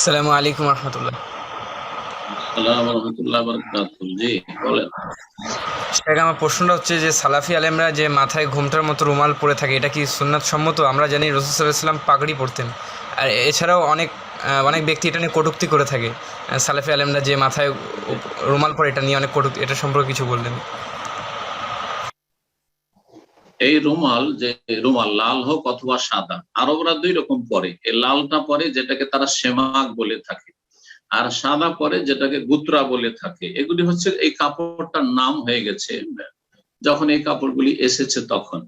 আসসালামু আলাইকুম রহমতুল্লাহ। আসসালামু রহমতুল্লাহ বারাকাতুহু। জি, বলেন। শেখ, আমার প্রশ্নটা হচ্ছে যে সালাফি আলেমরা যে মাথায় ঘোমটার মতো রুমাল পরে থাকে, এটা কি সুন্নাত সম্মত? আমরা জানি রাসূল সাল্লাল্লাহু আলাইহি ওয়াসাল্লাম পাগড়ি পরতেন। আর এছাড়াও অনেক ব্যক্তি এটা নিয়ে কটূক্তি করে থাকে। সালাফি আলেমরা যে মাথায় রুমাল পরে, এটা নিয়ে অনেক কটূক্তি, এটা সম্পর্কে কিছু বললেন? এই রুমাল, যে রুমাল লাল হোক অথবা সাদা, আরবরা দুই রকম পরে। এই লালটা পরে যেটাকে তারা সেমাক বলে থাকে, আর সাদা পরে যেটাকে গুত্রা বলে থাকে। এগুলি হচ্ছে এই কাপড়টার নাম হয়ে গেছে যখন এই কাপড়গুলি এসেছে তখন।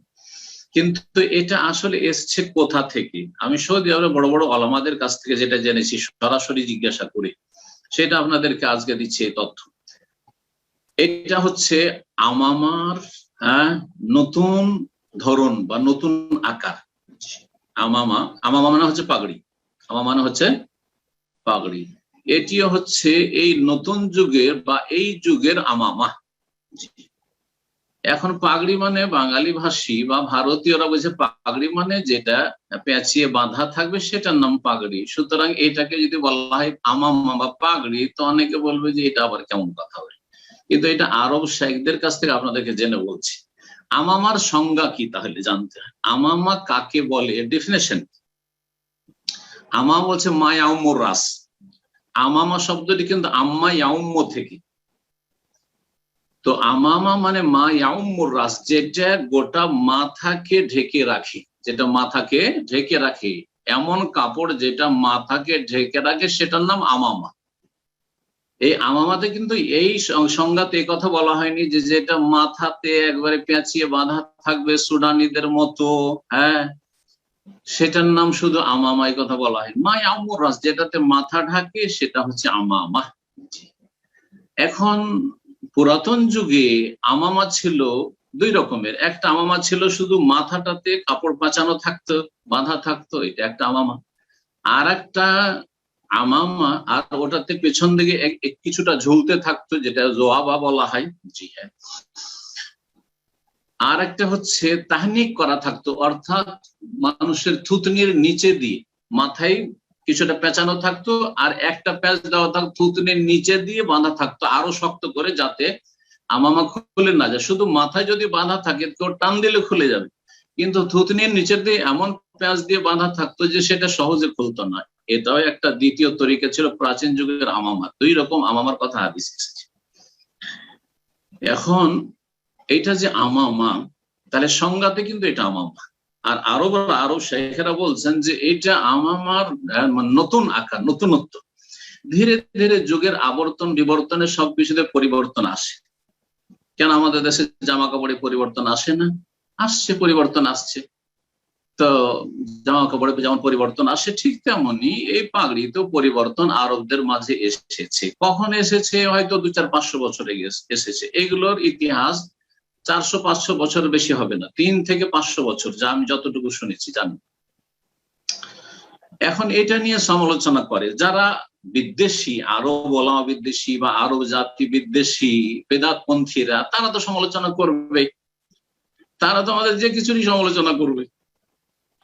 কিন্তু এটা আসলে এসছে কোথা থেকে? আমি সৌদি আরবে বড় বড় আলেমদের কাছ থেকে যেটা জেনেছি, সরাসরি জিজ্ঞাসা করে, সেটা আপনাদেরকে আজকে দিচ্ছি এই তথ্য। এটা হচ্ছে আমামার, হ্যাঁ, নতুন ধরন বা নতুন আকার। আমামা, আমামা মানে হচ্ছে পাগড়ি। আমামা মানে হচ্ছে পাগড়ি। এটিও হচ্ছে এই নতুন যুগের বা এই যুগের আমামা। এখন পাগড়ি মানে বাঙালি ভাষী বা ভারতীয়রা বলছে পাগড়ি মানে যেটা পেঁচিয়ে বাঁধা থাকবে সেটার নাম পাগড়ি। সুতরাং এটাকে যদি বলা হয় আমামা বা পাগড়ি, তো অনেকে বলবে যে এটা আবার কেমন কথা হবে। কিন্তু এটা আরব শাইখদের কাছ থেকে আপনাদেরকে জেনে বলছি। আমামার সংজ্ঞা কি তাহলে জানতে হয়। আমামা কাকে বলে, ডেফিনেশন। আমা বলছে মা ইয়াউমুর রাস। আমামা শব্দটি কিন্তু আম্মা ইয়াউম্ম থেকে। তো আমামা মানে মা ইয়াউম্মুর রাস, যেটা গোটা মাথাকে ঢেকে রাখে, যেটা মাথাকে ঢেকে রাখে। এমন কাপড় যেটা মাথাকে ঢেকে রাখে সেটার নাম আমামা। এই আমামাতে কিন্তু এই সংজ্ঞাতে এই কথা বলা হয়নি যে যেটা মাথাতে একবারে পেঁচিয়ে বাঁধা থাকবে সুডানিদের মতো, হ্যাঁ, সেটার নাম শুধু আমামা, এই কথা বলা হয়। মা ইয়াউমুর রাস, যেটাতে মাথা ঢাকে সেটা হচ্ছে আমামা। এখন পুরাতন যুগে আমামা ছিল দুই রকমের। একটা আমামা ছিল শুধু মাথাটাতে কাপড় পাঁচানো থাকতো, বাঁধা থাকতো, এটা একটা আমামা। আর একটা আমামা, আর ওটাতে পেছন দিকে কিছুটা ঝুলতে থাকতো, যেটা জোয়াবা বলা হয়। জি হ্যাঁ। আর একটা হচ্ছে তাহনিক করা থাকতো, অর্থাৎ মানুষের থুতনির নিচে দিয়ে মাথায় কিছুটা পেঁচানো থাকতো, আর একটা প্যাঁচ দেওয়া থাকতো থুতনির নিচে দিয়ে বাঁধা থাকতো আরো শক্ত করে, যাতে আমামা খুলে না যায়। শুধু মাথায় যদি বাঁধা থাকে তো টান দিলে খুলে যাবে, কিন্তু থুতনির নিচে দিয়ে এমন প্যাঁচ দিয়ে বাঁধা থাকতো যে সেটা সহজে খুলতো না। এটাও একটা দ্বিতীয় তরিকা ছিল প্রাচীন যুগের আমামা। দুই রকম আমামার কথা হাদিস এসেছে। এখন এটা যে আমামা, তাহলে সংজ্ঞাতে কিন্তু এটা আমামা। আর আরব শেখেরা বলছেন যে এটা আমামার নতুন আকার, নতুনত্ব। ধীরে ধীরে যুগের আবর্তন বিবর্তনে সবকিছুতে পরিবর্তন আসে। কেন আমাদের দেশে জামা কাপড়ে পরিবর্তন আসে না? আসছে, পরিবর্তন আসছে। তো জামা কাপড়ে যেমন পরিবর্তন আসে, ঠিক তেমনি এই পাগড়িতেও পরিবর্তন আরবদের মাঝে এসেছে। কখন এসেছে? হয়তো 200-500 বছরে এসেছে। এগুলোর ইতিহাস 400-500 বছর বেশি হবে না, 3 থেকে 500 বছর, যা আমি যতটুকু শুনেছি জানি। এখন এটা নিয়ে সমালোচনা করে যারা বিদ্বেষী, আরব ওলামা বিদ্বেষী বা আরব জাতি বিদ্বেষী বেদাতপন্থীরা, তারা তো সমালোচনা করবে। তারা তো আমাদের যে কিছুরই সমালোচনা করবে।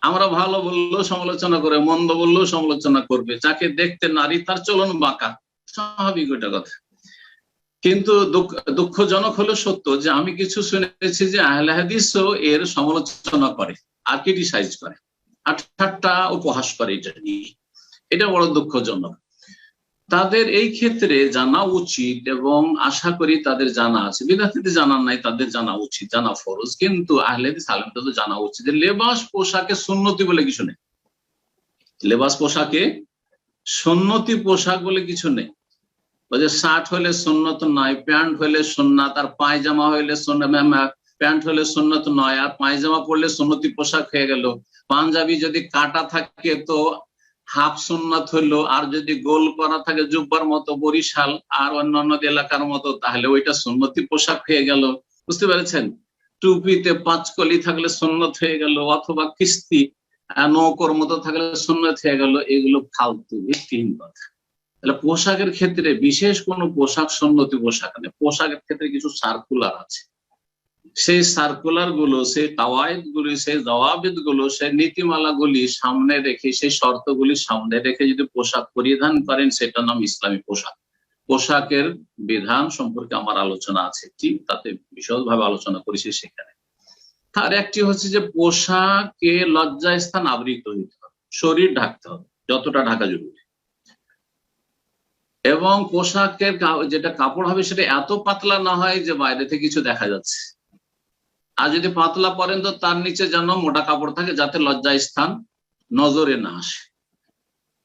আমরা ভালো বললেও সমালোচনা করে, মন্দ বললেও সমালোচনা করবে। যাকে দেখতে নারী তার চলন বাঁকা, স্বাভাবিক ওইটা কথা। কিন্তু দুঃখজনক হলো সত্য যে আমি কিছু শুনেছি যে আহলে হাদিসও এর সমালোচনা করে, আর ক্রিটিসাইজ করে, আর ঠাট্টা উপহাস করে এটা নিয়ে। এটা বড় দুঃখজনক। তাদের এই ক্ষেত্রে জানা উচিত, এবং আশা করি তাদের জানা আছে। বিদ্যার্থীদের জানার নাই, তাদের জানা উচিত, জানা ফরজ। কিন্তু আহলে হাদিস আলেমদের তো জানা উচিত যে লেবাস পোশাকে সুন্নতি বলে কিছু নেই। লেবাস পোশাকে সুন্নতি পোশাক বলে কিছু নেই। ওই যে শার্ট হলে সুন্নত নয়, প্যান্ট হলে সুন্নাত, আর পায়জামা হইলে প্যান্ট হলে সুন্নত নয়, আর পায়জামা পরলে সুন্নতি পোশাক হয়ে গেল। পাঞ্জাবি যদি কাটা থাকে তো হাফ সুন্নাত হইলো, আর যদি গোল করা থাকে জুব্বার মতো বরিশাল আর অন্যান্য এলাকার মতো, তাহলে ওইটা সুন্নতি পোশাক হয়ে গেল। বুঝতে পেরেছেন? টুপিতে 5 কলি থাকলে সুন্নত হয়ে গেল, অথবা কিস্তি নৌকর মতো থাকলে সুন্নত হয়ে গেল। এগুলো ফালতু ভিত্তিহীন কথা। তাহলে পোশাকের ক্ষেত্রে বিশেষ কোনো পোশাক সুন্নতি পোশাক নেই। পোশাকের ক্ষেত্রে কিছু সার্কুলার আছে, সেই সার্কুলার গুলো, সেই কাওয়ায়েদ গুলি, সেই জওয়াবিদ গুলো, সেই নীতিমালা গুলি সামনে রেখে, সেই শর্তগুলি সামনে রেখে যদি পোশাক পরিধান করেন, সেটার নাম ইসলামী পোশাক। পোশাকের বিধান সম্পর্কে আমার আলোচনা আছে, ঠিক তাতে বিশদভাবে আলোচনা করেছি সেখানে। তার একটি হচ্ছে যে পোশাকে লজ্জাস্থান আবৃত হইতে হবে, শরীর ঢাকতে হবে যতটা ঢাকা জরুরি, এবং পোশাকের যেটা কাপড় হবে সেটা এত পাতলা না হয় যে বাইরে থেকে কিছু দেখা যাচ্ছে। আর যদি পাতলা পরেন তো তার নিচে যেন মোটা কাপড় থাকে, যাতে লজ্জাস্থান নজরে না আসে।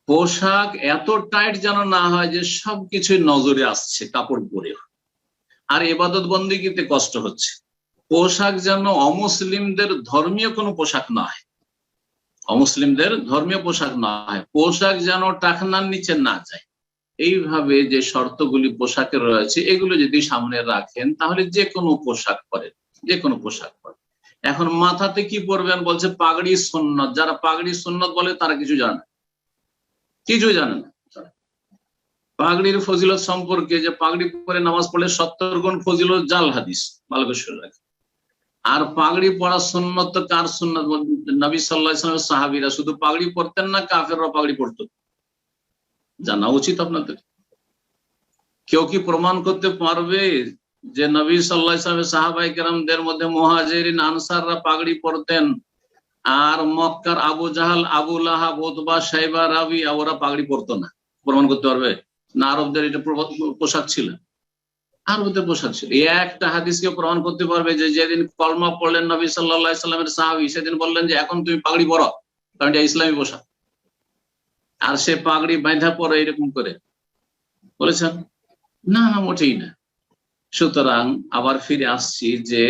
পোশাক এত টাইট যেন না হয় যে সবকিছুই নজরে আসছে কাপড় পরে, আর ইবাদত বন্দেগীতে কষ্ট হচ্ছে। পোশাক যেন অমুসলিমদের ধর্মীয় কোনো পোশাক না হয়, অমুসলিমদের ধর্মীয় পোশাক না হয়। পোশাক যেন টাকনার নিচে না যায়। এইভাবে যে শর্তগুলি পোশাকের রয়েছে, এগুলো যদি সামনে রাখেন তাহলে যে কোনো পোশাক পরেন, যে কোনো পোশাক পরেন। এখন মাথাতে কি পরবেন বলছে, পাগড়ি সুন্নত। যারা পাগড়ি সুন্নত বলে তারা কিছু জানে না, কিছু জানে না। পাগড়ির ফজিলত সম্পর্কে, যে পাগড়ি পরে নামাজ পড়লে 70 গুণ ফজিলত, জাল হাদিস, ভালো করে শুনে রাখেন। আর পাগড়ি পরা সুন্নত তো কার সুন্নত? নবী সাল্লাল্লাহু আলাইহি ওয়াসাল্লামের সাহাবীরা শুধু পাগড়ি পরতেন না, কাফেররা পাগড়ি পরত, জানা উচিত আপনাদের। কেউ কি প্রমাণ করতে পারবে যে নবী সাল্লাল্লাহু আলাইহি ওয়াসাল্লামের সাহাবায়ে কেরামদের মধ্যে মুহাজিরিন আনসাররা পাগড়ি পরতেন, আর মক্কার আবু জাহাল, আবু লাহাব, উতবা, শাইবা, রাবিয়া ওরা পাগড়ি পরতো না? প্রমাণ করতে পারবে? না আরবদের এটা পোশাক ছিল? আরবদের পোশাক ছিল। এই একটা হাদিসকে প্রমাণ করতে পারবে যে যেদিন কলমা পড়লেন নবী সাল্লাল্লাহু আলাইহি ওয়াসাল্লামের সাহাবী, সেদিন বললেন যে এখন তুমি পাগড়ি পরো, কারণ এটা ইসলামী পোশাক। আর সে পাগড়ি বাঁধা পরে এরকম করে বলেছেন? না, না, মোটেই না। সুতরাং আবার ফিরে আসছি যে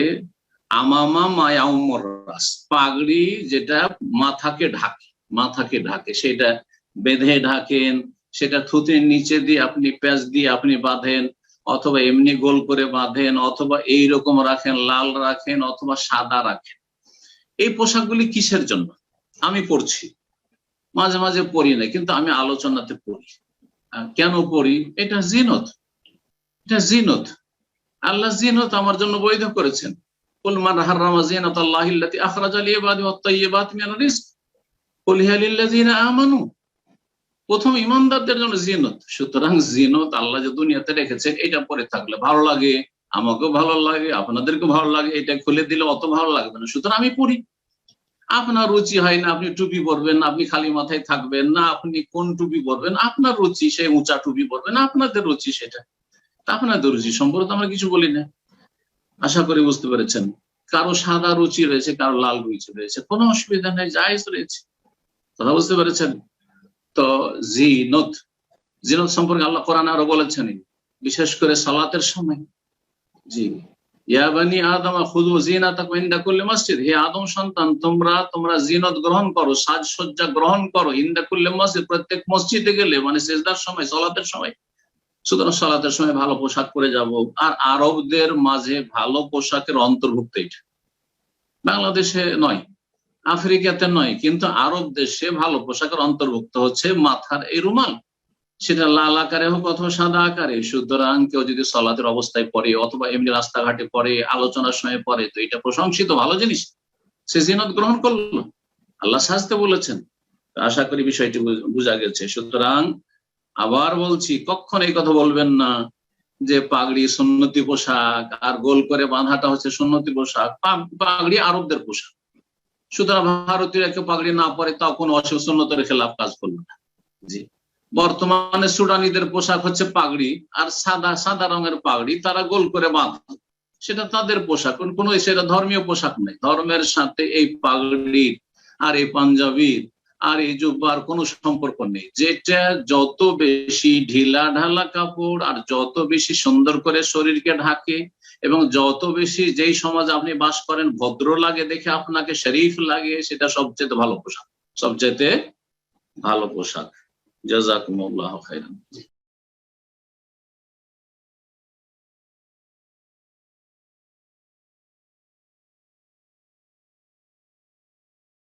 আমামা মায়াউমর রাস, পাগড়ি যেটা মাথাকে ঢাকে, মাথাকে ঢাকে, সেটা বেঁধে ঢাকেন, সেটা থুতির নিচে দিয়ে আপনি প্যাচ দিয়ে আপনি বাঁধেন, অথবা এমনি গোল করে বাঁধেন, অথবা এইরকম রাখেন, লাল রাখেন, অথবা সাদা রাখেন। এই পোশাকগুলি কিসের জন্য? আমি পড়ছি, মাঝে মাঝে পড়ি না, কিন্তু আমি আলোচনাতে পড়ি। কেন পড়ি? এটা জিনত, এটা জিনত। আল্লাহ জিনত আমার জন্য বৈধ করেছেন। কুল মান হারামা জিনাতাল্লাহি আল্লাতী আখরাজা লিইবাদিহি ওয়াত তাইয়্যিবাতি মিনার রিজক কুল হিয়া লিল্লাযিনা আমানু। প্রথম ঈমানদারদের জন্য জিনত। সুতরাং জিনত আল্লাহ যে দুনিয়াতে রেখেছেন, এটা পরে থাকলে ভালো লাগে, আমাকেও ভালো লাগে, আপনাদেরকেও ভালো লাগে। এটা খুলে দিলে অত ভালো লাগবে না, সুতরাং আমি পড়ি। আপনার রুচি হয় না আপনি টুপি পরবেন, আপনি খালি মাথায় থাকবেন না, আপনি কোন টুপি পরবেন, আপনার রুচি সেই উঁচা টুপি পরবেন, আপনাদের রুচি সেটা। আপনাদের রুচি সম্পর্কে আমরা কিছু বলি না, আশা করি বুঝতে পেরেছেন। কারো সাদা রুচি রয়েছে, কারো লাল রুচি রয়েছে, কোনো অসুবিধা নেই, জায়েজ রয়েছে, কথা বুঝতে পেরেছেন। তো জিনত, জিনত সম্পর্কে আল্লাহ কোরআনে আরো বলেছেন, বিশেষ করে সালাতের সময়। জি, ইয়া বানি আদম খুযু জিনাতাকুম ইনদা কুল্লি মসজিদ, হে আদম সন্তান তোমরা জিনত গ্রহণ করো, সাজসজ্জা গ্রহণ করো, ইনদা কুল্লি মসজিদ, প্রত্যেক মসজিদে গেলে, মানে সিজদার সময়, সালাতের সময়। সুতরাং সালাতের সময় ভালো পোশাক পরে যাব। আর আরবদের মাঝে ভালো পোশাকের অন্তর্ভুক্ত এটা, বাংলাদেশে নয়, আফ্রিকাতে নয়, কিন্তু আরব দেশে ভালো পোশাকের অন্তর্ভুক্ত হচ্ছে মাথার এই রুমাল, সেটা লাল আকারে হোক অথবা সাদা আকারে। সুতরাং কেউ যদি সালাতের অবস্থায় পরে অথবা এমনি রাস্তাঘাটে পরে, আলোচনার সময় পরে, তো এটা প্রশংসিত ভালো জিনিস, সে জিনত গ্রহণ করলো, আল্লাহ সাজতে বলেছেন। আশা করি বিষয়টি বোঝা গেছে। সুতরাং আবার বলছি, কখনো এই কথা বলবেন না যে পাগড়ি সুন্নতি পোশাক আর গোল করে বাঁধাটা হচ্ছে সুন্নতি পোশাক। পাগড়ি আরবদের পোশাক, সুতরাং ভারতীয় কেউ পাগড়ি না পরে তাও কোনো সুন্নতের খেলাফ কাজ করলো না। জি, বর্তমানে সুডানিদের পোশাক হচ্ছে পাগড়ি, আর সাদা সাদা রঙের পাগড়ি, তারা গোল করে বাঁধে, সেটা তাদের পোশাক, কোনো সেটা ধর্মীয় পোশাক নেই। ধর্মের সাথে এই পাগড়ির আর এই পাঞ্জাবির আর এই জুব্বার কোনো সম্পর্ক নেই। যেটা যত বেশি ঢিলা ঢালা কাপড় আর যত বেশি সুন্দর করে শরীরকে ঢাকে, এবং যত বেশি যেই সমাজে আপনি বাস করেন ভদ্র লাগে দেখে, আপনাকে শরীফ লাগে, সেটা সবচেয়ে ভালো পোশাক, সবচেয়ে ভালো পোশাক। জাযাকুমুল্লাহু খাইরান।